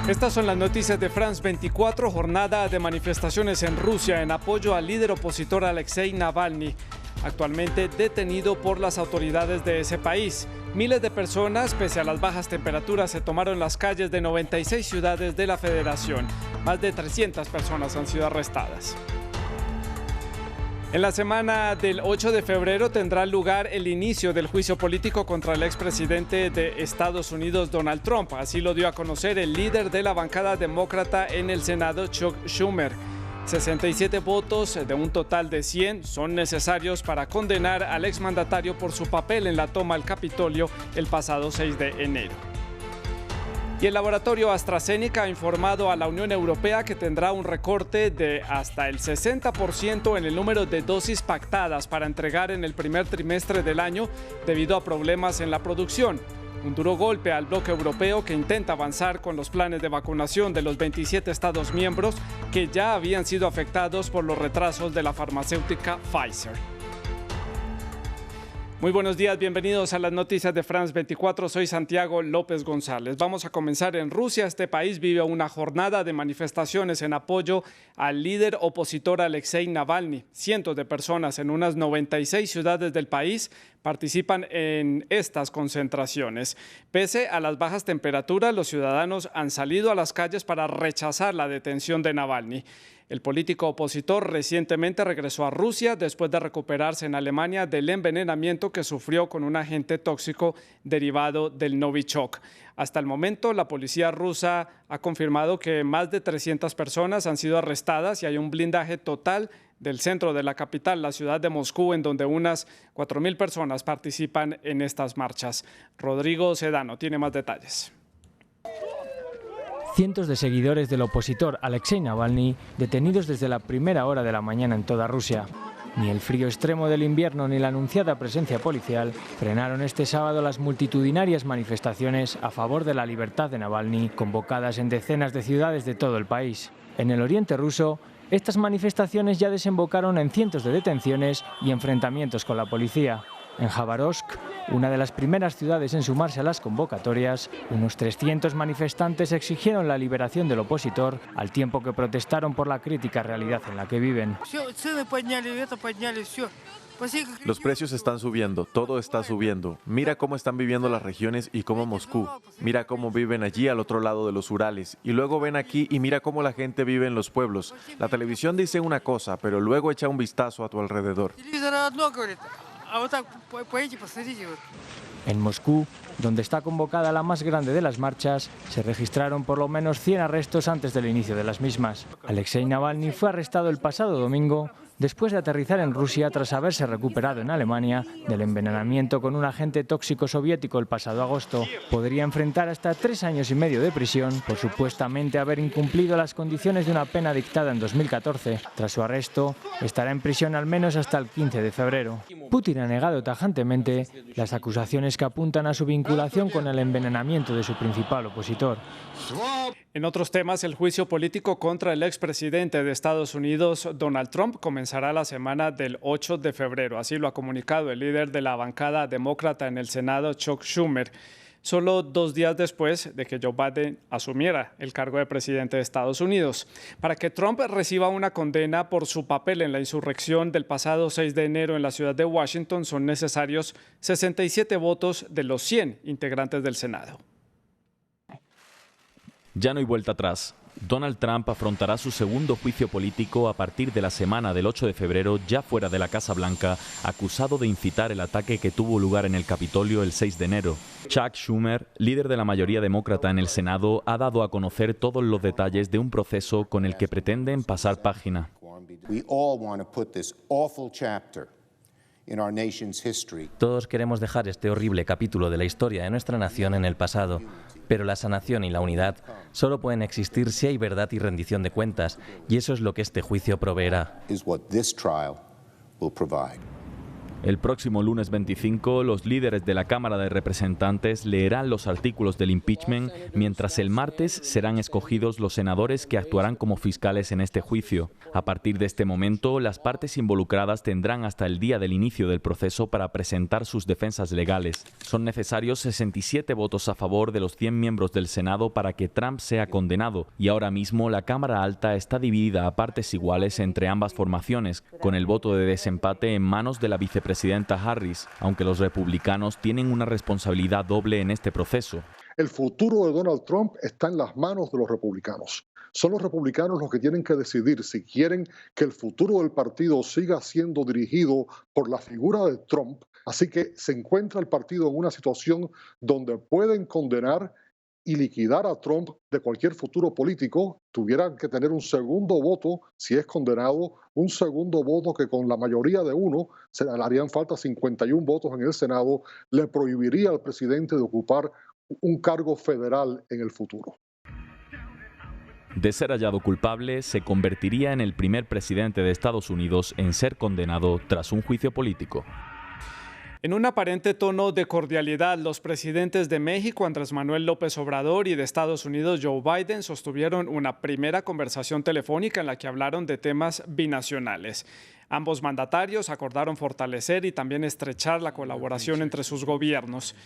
Estas son las noticias de France 24, jornada de manifestaciones en Rusia en apoyo al líder opositor Alexei Navalny, actualmente detenido por las autoridades de ese país. Miles de personas, pese a las bajas temperaturas, se tomaron las calles de 96 ciudades de la Federación. Más de 300 personas han sido arrestadas. En la semana del 8 de febrero tendrá lugar el inicio del juicio político contra el expresidente de Estados Unidos, Donald Trump. Así lo dio a conocer el líder de la bancada demócrata en el Senado, Chuck Schumer. 67 votos de un total de 100 son necesarios para condenar al exmandatario por su papel en la toma al Capitolio el pasado 6 de enero. Y el laboratorio AstraZeneca ha informado a la Unión Europea que tendrá un recorte de hasta el 60% en el número de dosis pactadas para entregar en el primer trimestre del año debido a problemas en la producción. Un duro golpe al bloque europeo que intenta avanzar con los planes de vacunación de los 27 Estados miembros que ya habían sido afectados por los retrasos de la farmacéutica Pfizer. Muy buenos días, bienvenidos a las noticias de France 24, soy Santiago López González. Vamos a comenzar en Rusia. Este país vive una jornada de manifestaciones en apoyo al líder opositor Alexei Navalny. Cientos de personas en unas 96 ciudades del país participan en estas concentraciones. Pese a las bajas temperaturas, los ciudadanos han salido a las calles para rechazar la detención de Navalny. El político opositor recientemente regresó a Rusia después de recuperarse en Alemania del envenenamiento que sufrió con un agente tóxico derivado del Novichok. Hasta el momento, la policía rusa ha confirmado que más de 300 personas han sido arrestadas y hay un blindaje total del centro de la capital, la ciudad de Moscú, en donde unas 4.000 personas participan en estas marchas. Rodrigo Sedano tiene más detalles. Cientos de seguidores del opositor Alexei Navalny detenidos desde la primera hora de la mañana en toda Rusia. Ni el frío extremo del invierno ni la anunciada presencia policial frenaron este sábado las multitudinarias manifestaciones a favor de la libertad de Navalny, convocadas en decenas de ciudades de todo el país. En el oriente ruso, estas manifestaciones ya desembocaron en cientos de detenciones y enfrentamientos con la policía. En Khabarovsk, una de las primeras ciudades en sumarse a las convocatorias, unos 300 manifestantes exigieron la liberación del opositor, al tiempo que protestaron por la crítica realidad en la que viven. Los precios están subiendo, todo está subiendo. Mira cómo están viviendo las regiones y cómo Moscú. Mira cómo viven allí al otro lado de los Urales. Y luego ven aquí y mira cómo la gente vive en los pueblos. La televisión dice una cosa, pero luego echa un vistazo a tu alrededor. En Moscú, donde está convocada la más grande de las marchas, se registraron por lo menos 100 arrestos antes del inicio de las mismas. Alexei Navalny fue arrestado el pasado domingo después de aterrizar en Rusia tras haberse recuperado en Alemania del envenenamiento con un agente tóxico soviético el pasado agosto. Podría enfrentar hasta 3 años y medio de prisión por supuestamente haber incumplido las condiciones de una pena dictada en 2014. Tras su arresto, estará en prisión al menos hasta el 15 de febrero. Putin ha negado tajantemente las acusaciones que apuntan a su vinculación con el envenenamiento de su principal opositor. En otros temas, el juicio político contra el expresidente de Estados Unidos, Donald Trump, comenzará la semana del 8 de febrero. Así lo ha comunicado el líder de la bancada demócrata en el Senado, Chuck Schumer, solo 2 días después de que Joe Biden asumiera el cargo de presidente de Estados Unidos. Para que Trump reciba una condena por su papel en la insurrección del pasado 6 de enero en la ciudad de Washington, son necesarios 67 votos de los 100 integrantes del Senado. Ya no hay vuelta atrás. Donald Trump afrontará su segundo juicio político a partir de la semana del 8 de febrero, ya fuera de la Casa Blanca, acusado de incitar el ataque que tuvo lugar en el Capitolio el 6 de enero. Chuck Schumer, líder de la mayoría demócrata en el Senado, ha dado a conocer todos los detalles de un proceso con el que pretenden pasar página. Todos queremos dejar este horrible capítulo de la historia de nuestra nación en el pasado, pero la sanación y la unidad solo pueden existir si hay verdad y rendición de cuentas, y eso es lo que este juicio proveerá. El próximo lunes 25, los líderes de la Cámara de Representantes leerán los artículos del impeachment, mientras el martes serán escogidos los senadores que actuarán como fiscales en este juicio. A partir de este momento, las partes involucradas tendrán hasta el día del inicio del proceso para presentar sus defensas legales. Son necesarios 67 votos a favor de los 100 miembros del Senado para que Trump sea condenado, y ahora mismo la Cámara Alta está dividida a partes iguales entre ambas formaciones, con el voto de desempate en manos de la vicepresidenta Harris, aunque los republicanos tienen una responsabilidad doble en este proceso. El futuro de Donald Trump está en las manos de los republicanos. Son los republicanos los que tienen que decidir si quieren que el futuro del partido siga siendo dirigido por la figura de Trump. Así que se encuentra el partido en una situación donde pueden condenar y liquidar a Trump de cualquier futuro político. Tuvieran que tener un segundo voto si es condenado, un segundo voto que con la mayoría de uno, se le harían falta 51 votos en el Senado, le prohibiría al presidente de ocupar un cargo federal en el futuro. De ser hallado culpable, se convertiría en el primer presidente de Estados Unidos en ser condenado tras un juicio político. En un aparente tono de cordialidad, los presidentes de México, Andrés Manuel López Obrador, y de Estados Unidos, Joe Biden, sostuvieron una primera conversación telefónica en la que hablaron de temas binacionales. Ambos mandatarios acordaron fortalecer y también estrechar la colaboración entre sus gobiernos.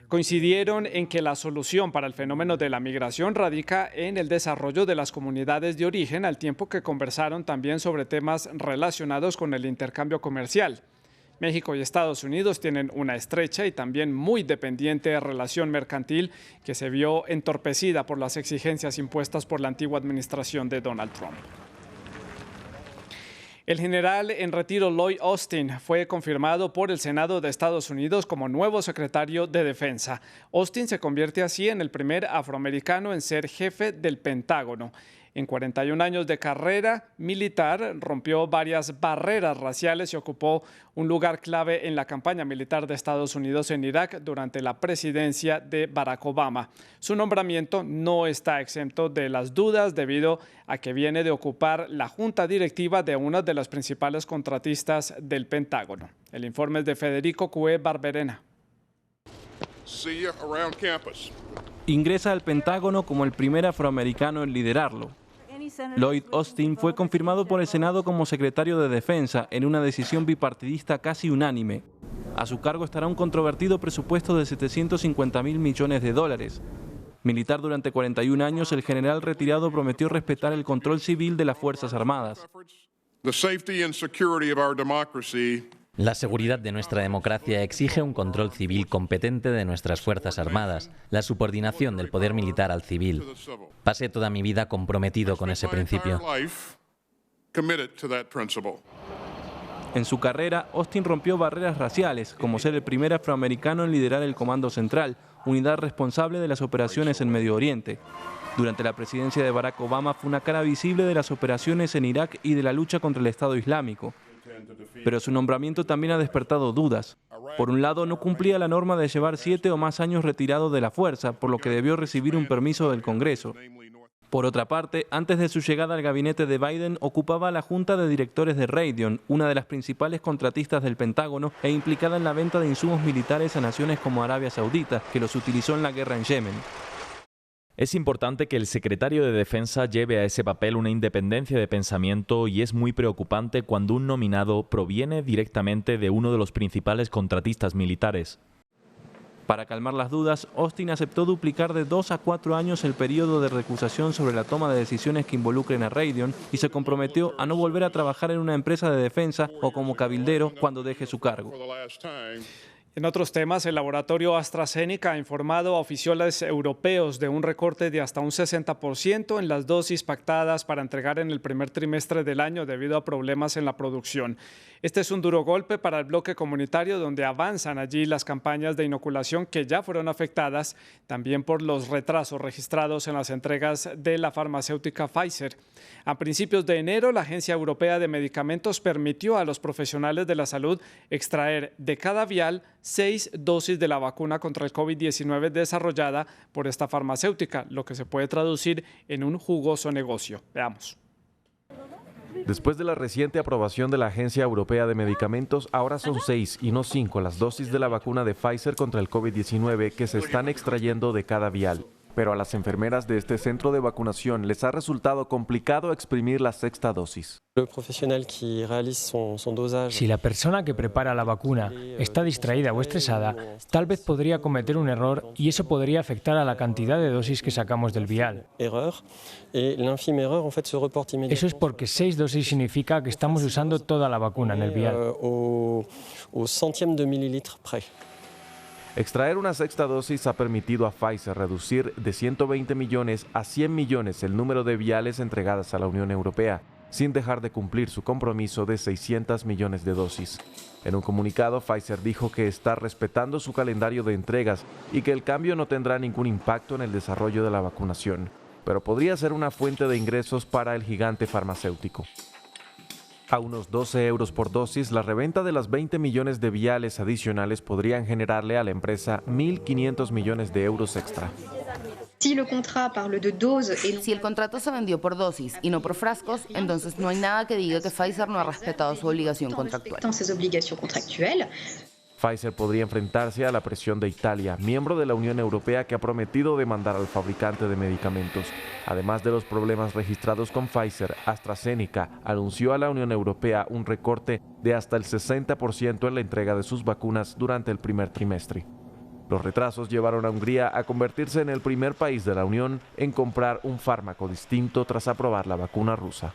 Coincidieron en que la solución para el fenómeno de la migración radica en el desarrollo de las comunidades de origen, al tiempo que conversaron también sobre temas relacionados con el intercambio comercial. México y Estados Unidos tienen una estrecha y también muy dependiente relación mercantil que se vio entorpecida por las exigencias impuestas por la antigua administración de Donald Trump. El general en retiro Lloyd Austin fue confirmado por el Senado de Estados Unidos como nuevo secretario de Defensa. Austin se convierte así en el primer afroamericano en ser jefe del Pentágono. En 41 años de carrera militar, rompió varias barreras raciales y ocupó un lugar clave en la campaña militar de Estados Unidos en Irak durante la presidencia de Barack Obama. Su nombramiento no está exento de las dudas debido a que viene de ocupar la junta directiva de una de las principales contratistas del Pentágono. El informe es de Federico Cue Barberena. Ingresa al Pentágono como el primer afroamericano en liderarlo. Lloyd Austin fue confirmado por el Senado como secretario de Defensa en una decisión bipartidista casi unánime. A su cargo estará un controvertido presupuesto de $750.000 millones. Militar durante 41 años, el general retirado prometió respetar el control civil de las Fuerzas Armadas. La seguridad de nuestra democracia exige un control civil competente de nuestras Fuerzas Armadas, la subordinación del poder militar al civil. Pasé toda mi vida comprometido con ese principio. En su carrera, Austin rompió barreras raciales, como ser el primer afroamericano en liderar el Comando Central, unidad responsable de las operaciones en Medio Oriente. Durante la presidencia de Barack Obama fue una cara visible de las operaciones en Irak y de la lucha contra el Estado Islámico. Pero su nombramiento también ha despertado dudas. Por un lado, no cumplía la norma de llevar 7 o más años retirado de la fuerza, por lo que debió recibir un permiso del Congreso. Por otra parte, antes de su llegada al gabinete de Biden, ocupaba la junta de directores de Raytheon, una de las principales contratistas del Pentágono e implicada en la venta de insumos militares a naciones como Arabia Saudita, que los utilizó en la guerra en Yemen. Es importante que el secretario de Defensa lleve a ese papel una independencia de pensamiento y es muy preocupante cuando un nominado proviene directamente de uno de los principales contratistas militares. Para calmar las dudas, Austin aceptó duplicar de 2 a 4 años el periodo de recusación sobre la toma de decisiones que involucren a Raytheon y se comprometió a no volver a trabajar en una empresa de defensa o como cabildero cuando deje su cargo. En otros temas, el laboratorio AstraZeneca ha informado a oficiales europeos de un recorte de hasta un 60% en las dosis pactadas para entregar en el primer trimestre del año debido a problemas en la producción. Este es un duro golpe para el bloque comunitario, donde avanzan allí las campañas de inoculación que ya fueron afectadas también por los retrasos registrados en las entregas de la farmacéutica Pfizer. A principios de enero, la Agencia Europea de Medicamentos permitió a los profesionales de la salud extraer de cada vial 6 dosis de la vacuna contra el COVID-19 desarrollada por esta farmacéutica, lo que se puede traducir en un jugoso negocio. Veamos. Después de la reciente aprobación de la Agencia Europea de Medicamentos, ahora son 6 y no 5 las dosis de la vacuna de Pfizer contra el COVID-19 que se están extrayendo de cada vial. Pero a las enfermeras de este centro de vacunación les ha resultado complicado exprimir la sexta dosis. Si la persona que prepara la vacuna está distraída o estresada, tal vez podría cometer un error y eso podría afectar a la cantidad de dosis que sacamos del vial. Eso es porque 6 dosis significa que estamos usando toda la vacuna en el vial. Extraer una sexta dosis ha permitido a Pfizer reducir de 120 millones a 100 millones el número de viales entregadas a la Unión Europea, sin dejar de cumplir su compromiso de 600 millones de dosis. En un comunicado, Pfizer dijo que está respetando su calendario de entregas y que el cambio no tendrá ningún impacto en el desarrollo de la vacunación, pero podría ser una fuente de ingresos para el gigante farmacéutico. A unos 12 euros por dosis, la reventa de las 20 millones de viales adicionales podrían generarle a la empresa 1.500 millones de euros extra. Si el contrato se vendió por dosis y no por frascos, entonces no hay nada que diga que Pfizer no ha respetado su obligación contractual. Pfizer podría enfrentarse a la presión de Italia, miembro de la Unión Europea que ha prometido demandar al fabricante de medicamentos. Además de los problemas registrados con Pfizer, AstraZeneca anunció a la Unión Europea un recorte de hasta el 60% en la entrega de sus vacunas durante el primer trimestre. Los retrasos llevaron a Hungría a convertirse en el primer país de la Unión en comprar un fármaco distinto tras aprobar la vacuna rusa.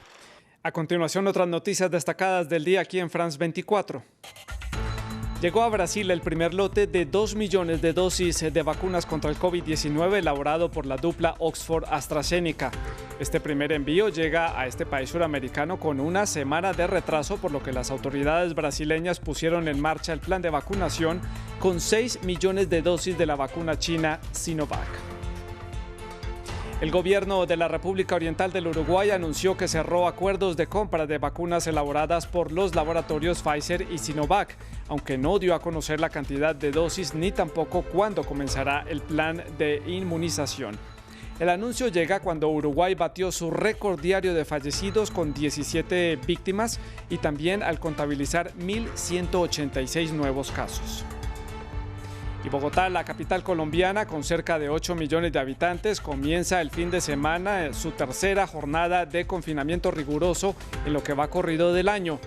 A continuación, otras noticias destacadas del día aquí en France 24. Llegó a Brasil el primer lote de 2 millones de dosis de vacunas contra el COVID-19 elaborado por la dupla Oxford-AstraZeneca. Este primer envío llega a este país suramericano con una semana de retraso, por lo que las autoridades brasileñas pusieron en marcha el plan de vacunación con 6 millones de dosis de la vacuna china Sinovac. El gobierno de la República Oriental del Uruguay anunció que cerró acuerdos de compra de vacunas elaboradas por los laboratorios Pfizer y Sinovac, aunque no dio a conocer la cantidad de dosis ni tampoco cuándo comenzará el plan de inmunización. El anuncio llega cuando Uruguay batió su récord diario de fallecidos con 17 víctimas y también al contabilizar 1.186 nuevos casos. Y Bogotá, la capital colombiana, con cerca de 8 millones de habitantes, comienza el fin de semana su tercera jornada de confinamiento riguroso en lo que va corrido del año.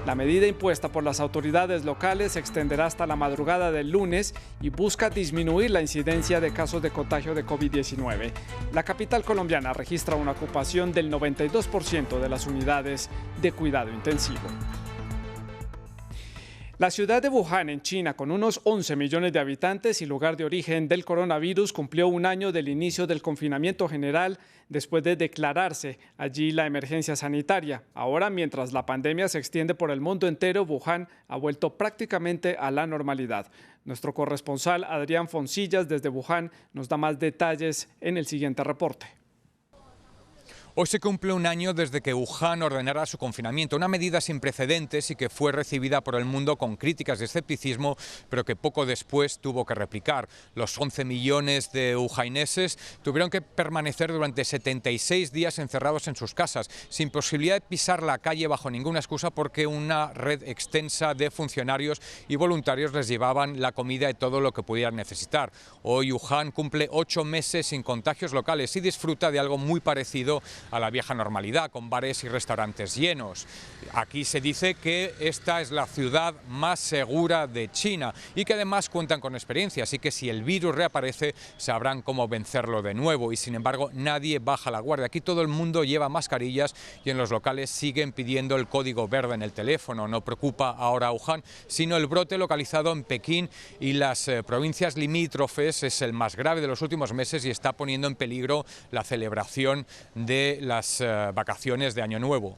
La medida impuesta por las autoridades locales se extenderá hasta la madrugada del lunes y busca disminuir la incidencia de casos de contagio de COVID-19. La capital colombiana registra una ocupación del 92% de las unidades de cuidado intensivo. La ciudad de Wuhan, en China, con unos 11 millones de habitantes y lugar de origen del coronavirus, cumplió un año del inicio del confinamiento general después de declararse allí la emergencia sanitaria. Ahora, mientras la pandemia se extiende por el mundo entero, Wuhan ha vuelto prácticamente a la normalidad. Nuestro corresponsal Adrián Foncillas desde Wuhan nos da más detalles en el siguiente reporte. Hoy se cumple un año desde que Wuhan ordenara su confinamiento, una medida sin precedentes y que fue recibida por el mundo con críticas y escepticismo, pero que poco después tuvo que replicar. Los 11 millones de wuhaneses tuvieron que permanecer durante 76 días encerrados en sus casas, sin posibilidad de pisar la calle bajo ninguna excusa, porque una red extensa de funcionarios y voluntarios les llevaban la comida y todo lo que pudieran necesitar. Hoy Wuhan cumple 8 meses sin contagios locales y disfruta de algo muy parecido a la vieja normalidad, con bares y restaurantes llenos. Aquí se dice que esta es la ciudad más segura de China y que además cuentan con experiencia, así que si el virus reaparece sabrán cómo vencerlo de nuevo, y sin embargo nadie baja la guardia. Aquí todo el mundo lleva mascarillas y en los locales siguen pidiendo el código verde en el teléfono. No preocupa ahora a Wuhan, sino el brote localizado en Pekín y las provincias limítrofes. Es el más grave de los últimos meses y está poniendo en peligro la celebración de las vacaciones de Año Nuevo.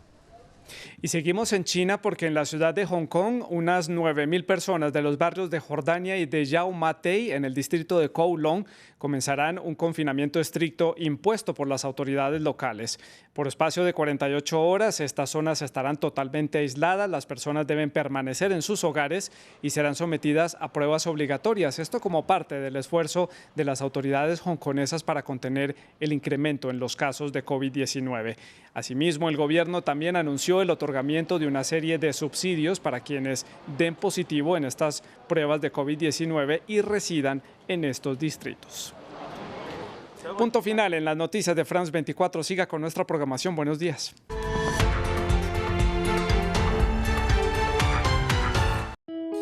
Y seguimos en China porque en la ciudad de Hong Kong unas 9.000 personas de los barrios de Jordania y de Yau Ma Tei en el distrito de Kowloon comenzarán un confinamiento estricto impuesto por las autoridades locales. Por espacio de 48 horas estas zonas estarán totalmente aisladas, las personas deben permanecer en sus hogares y serán sometidas a pruebas obligatorias, esto como parte del esfuerzo de las autoridades hongkonesas para contener el incremento en los casos de COVID-19. Asimismo, el gobierno también anunció anunció el otorgamiento de una serie de subsidios para quienes den positivo en estas pruebas de COVID-19 y residan en estos distritos. Punto final en las noticias de France 24. Siga con nuestra programación. Buenos días.